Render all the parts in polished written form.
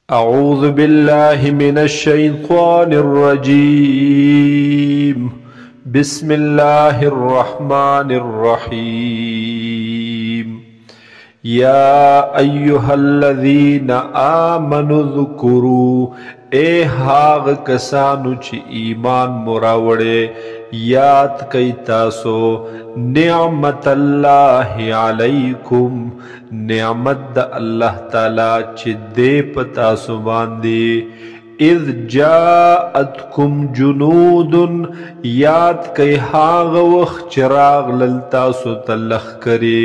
أعوذ بالله من الشيطان الرجيم. بسم الله الرحمن الرحيم. يا أيها الذين آمنوا اذكروا اے هاغ کسانو چی ایمان مراوڑے یاد کئی تاسو نعمت اللہ علیکم نعمت دا اللہ تعالی چی دے پتاسو باندے اذ جاءتکم جنود یاد کئی ہاغ وقت چراغ للتاسو تلخ کرے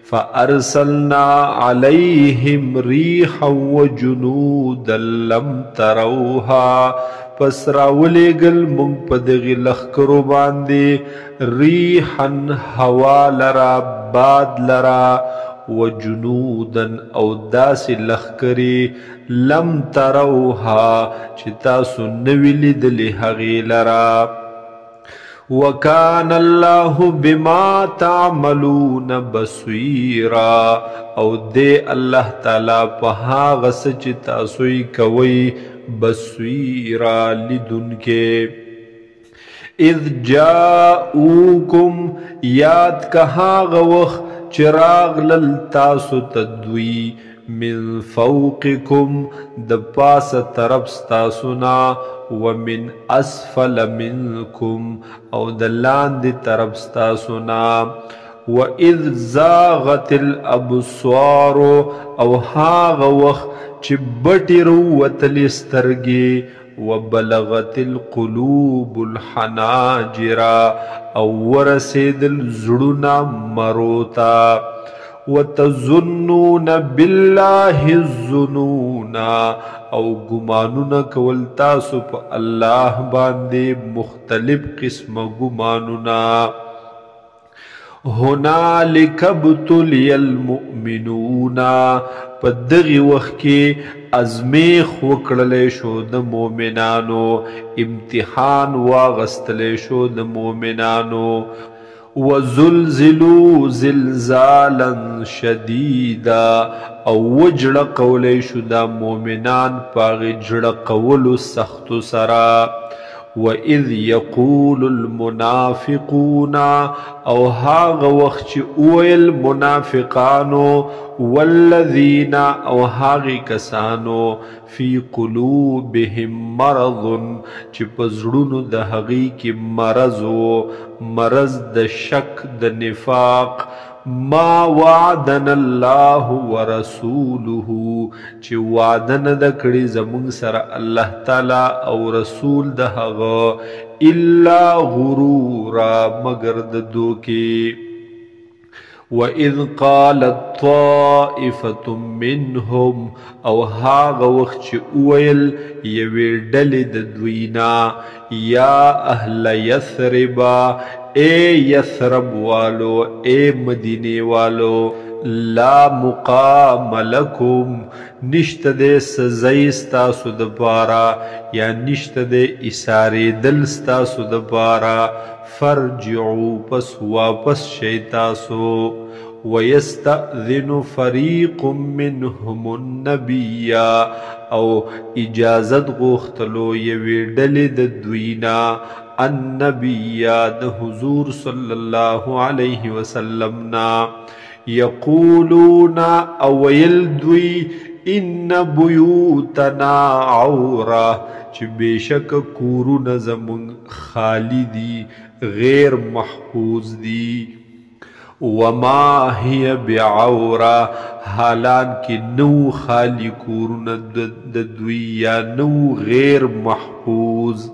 فأرسلنا عليهم ريحا وجنودا لم تروها پس راولېږل موږ په دغې لښکرو باندې ریحا هوا لرا باد لرا وجنودا او داسې لښکرې لم تروها چې تاسو نه وي لیدلې هغې لرا وَكَانَ اللَّهُ بِمَا تَعْمَلُونَ بَصِيرًا او دے اللہ تعالی پہا غسچ تاسوی کوئی بصیرا لدن کے اذ جاؤکم یاد کہا غوخ چراغ للتاسو تدوی من فوقکم دپاس طرف ستاسونا ومن اسفل منکم او دلان دی طرف ستاسونا وَإِذْ زَاغَتِ الْأَبْصَارُ او هاغ وقت چی بٹی روتلی سترگی وَبَلَغَتِ الْقُلُوبُ الْحَنَاجِرَ او ورسید الزڑنا مروتا وَتَظُنُّونَ بِاللَّهِ الظُّنُونَ او گمانونا کول تاسو پا اللہ باندے مختلف قسم گمانونا هنالک ابتلی المؤمنون پا دغی وقت کی ازمیخ وکڑلے شو د مومنانو امتحان واغستلے شو د مومنانو وَزُلْزِلُوا زِلْزَالًا شَدِيدًا او وجڑ قولی شدا مومنان پاغی جڑ قولو سخت سرا وَإِذْ يَقُولُ الْمُنَافِقُونَ او هاغ وقت اویل منافقانو والذین او هاغی کسانو فی قلوبهم مرض چی پزڑونو د هغی کی مرض د شک د نفاق ما وعدنا اللہ ورسولہ چی وعدن د کڑی زمون سر اللہ تعالی او رسول د هغه الا غرورا مگر د دوکے وَإِذْ قَالَتْ طَائِفَةٌ مِّنْهُمْ او هاغ وقت چی اویل یوی ڈلی د دوینا یا اہل یثربا اے یثرب والو اے مدینے والو لا مقام لکم نشت دے سزیستاسو دپارا یا نشت دے اساری دلستاسو دپارا فرجعو پس واپس شیطاسو وَيَسْتَأْذِنُ فَرِيقٌ مِّنْهُمُ النَّبِيَّ او اجازت غوختلو یوی ڈلی د دوینا النبی د حضور صلی اللہ علیہ وسلمنا یقولون اویل دوی ان بیوتنا عورا چی بیشک کورون زمون خالی دی غیر محفوظ دی وما هی بعورا حالان کی نو خالی کورون دوی یا نو غیر محفوظ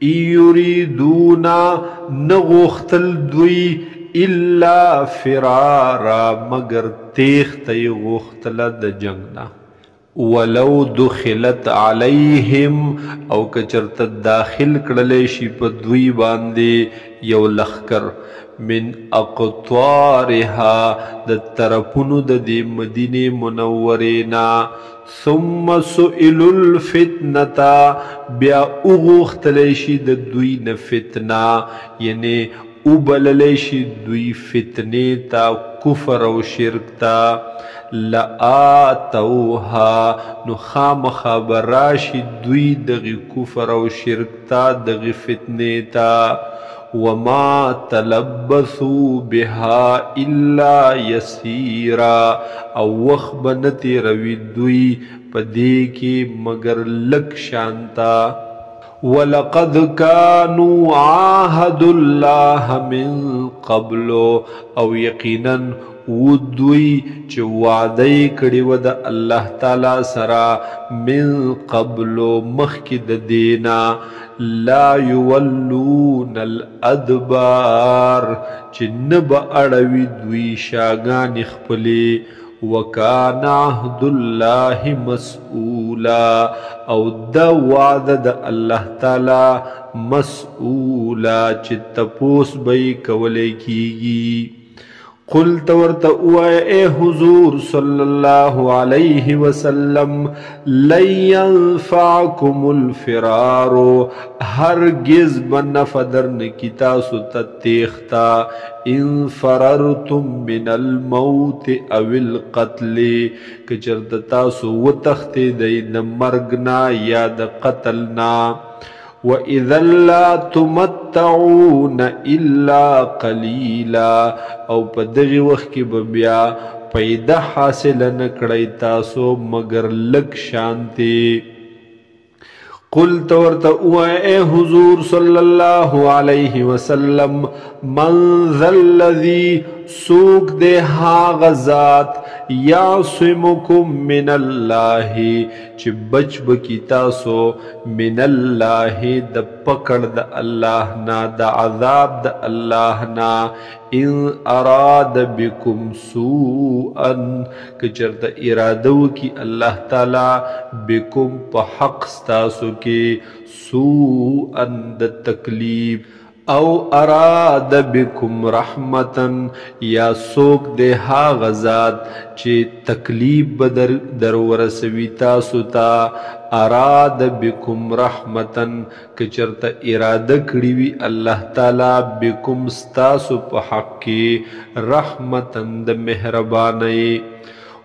یریدونا نغوختل دوی الا فرارا مگر تیختی غوختل د جنگنا ولو دخلت علیہم او کچرت داخل کڑلیشی پا دوی باندے یو لخکر من اقطارها د طرفونو د دی مدینه منورینا ثم سئلوا الفتنة بیا اغوختلیشی د دوی نفتنا یعنی ابللیشی دوی فتنی تا کفر و شرک تا لآتوها نو خامخا براشي دوی دغی کفر او شرک تا دغی فتنی تا وما تلبثوا بها الا يسيرا او وخت بنتی روی دوی پدې کې مگر لک شانتا ولقد كانوا عاهدوا الله من قبل او یقینا ودوی چې وعده کړی و د الله تعالی سره من قبل مخکې د دینا لا یولون الادبار چې نه به اړوي دوی شاګانې خپلې وکان عهد الله مسئولا او دا وعده د الله تعالی مسئولا چې تپوس به کولی کیږي قل تورت اے حضور صلی اللہ علیہ وسلم لن ينفعكم الفرار ہرگز بنفع درنکی تاسو تتیختا ان فررتم من الموت او القتل کچرد تاسو وتختی دید مرگنا یا د قتلنا وَإِذَا لَا تُمَتَّعُونَ إِلَّا قَلِيلًا او په دغه وخت کې به بیا پیدا حاصل نه کړی تاسو مگر لږ شانتی قل تورت اے حضور صلی اللہ علیہ وسلم من ذا الذی سوک دے غزات یعصمکم من اللہ چی بچ بکی تاسو من اللہ دا پکڑ دا اللہ نا دا عذاب دا اللہ نا ان اراد بکم سوءا کچرت ارادو کی اللہ تعالی بکم پا حق ستاسو کی سوءا دا تکلیف او اراد بکم رحمتا یا سوک دے غزات چی تکلیف در ورسوی تاسو تا اراد بکم رحمتا کچرت ارادہ کڑیوی اللہ تعالی بکم ستاسو پا حق کی رحمتا دا مہربانی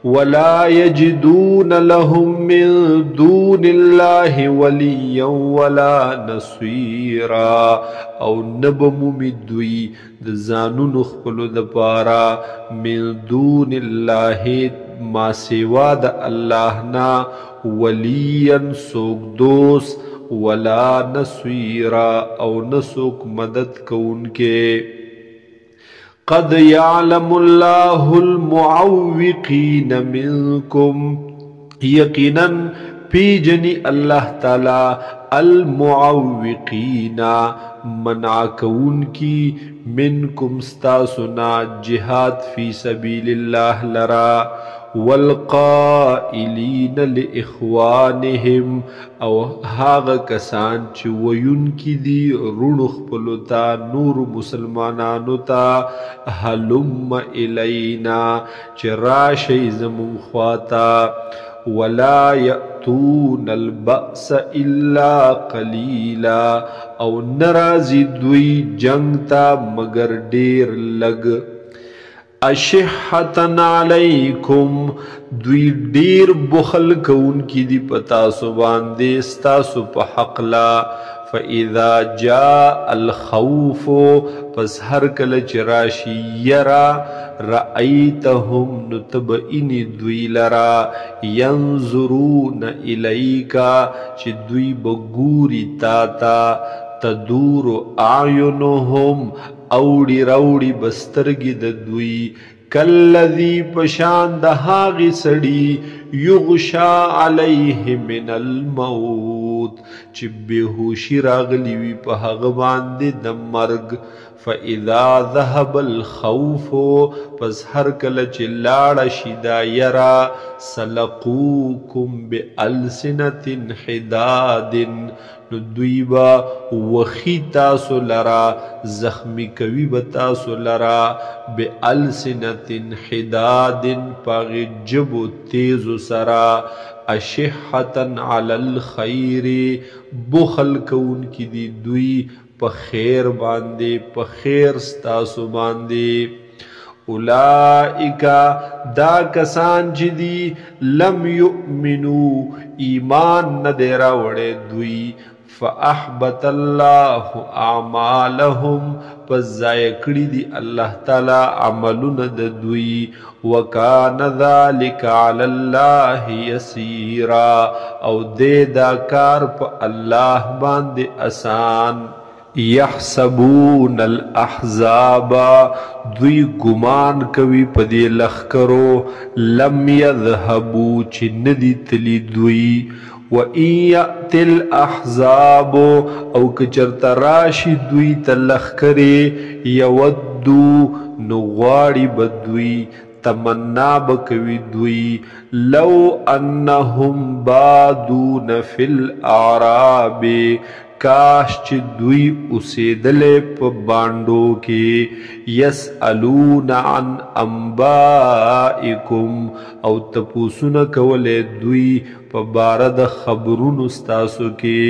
ولا يجدون لهم من دون الله وليا ولا نصيرا او نبمومی دوی د زانونو خپلو د پارا من دون الله ما سوا د الله نا وليا سوک دوست ولا نصيرا او نسوک مدد کون کے قد يعلم الله المعوقين منكم یقینا پیجنی اللہ تعالی المعوقین منع کون کی منکم ستاسنا جہاد فی سبیل اللہ لرا والقائلین لإخوانهم او هاغ کسان چی ویون کی دی رونخ پلوتا نور مسلمانانو تا حلم الینا چی راشی زمون خواتا ولا یأتون البأس الا قلیلا او نرازی دوی جنگ تا مگر دیر لگ اشحتن علیکم دوی دیر بخل کون کی دی پتاسو باندے ستاسو پا حق لا فَإِذَا جَاءَ الْخَوْفُ پس ہر کل چراشی یرا رأیتهم نتبئن دوی لرا ینظرون الیکا چی دوی بگوری تاتا تدور اعینهم اوڑی روڑی بسترگی د دوی کالذی پشان دهاغی سڑی یغشا علیہ من الموت چی بیہوشی راغلی وی پا حق باندے د مرگ فَإِذَا ذَهَبَ الْخَوْفُ پس ہر کل چی لاڑ شدا یرا سَلَقُوكُمْ بِأَلْسِنَةٍ حِدَادٍ ندویبا وخی تاسو لرا زخمی کوی بتاسو لرا بِأَلْسِنَةٍ حِدَادٍ پاغی جبو تیزو سرا اشحتن علی الخیر بخل کون کی دی دوی پا خیر باندے پا خیر ستاسو باندے اولئک دا کسان چې دي لم یؤمنو ایمان نه دی راوړی دوی فاحبط الله اعمالهم پس ضایع کړي دي الله تعالی عملونه د دوی وکان ذلک علی الله یسیرا او دې دا کار په الله باندې آسان یحسبون الاحزاب دوی ګمان کوي په دې لخرو لم یذهبوا چې ندی تلی دوی وَإِن يَأْتِ الْأَحْزَابُ او کچرت راشی دوی تلخکری یودو نغواړي بدوی تمنا بکوي دوی لو انهم بادون فی الاعراب کاش چې دوی اوسېدلې په باندو کې یسألون عن انبائکم او تپوسونه کولې دوی په باره د خبرونو ستاسو کې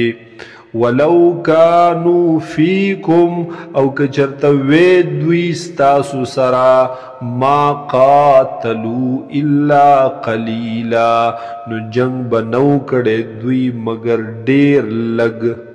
ولو کانوا فیکم او کچرته وې دوی ستاسو سره ما قاتلوا الا قلیلا نو جنگ بنو کړي دوی مگر ډیر لګ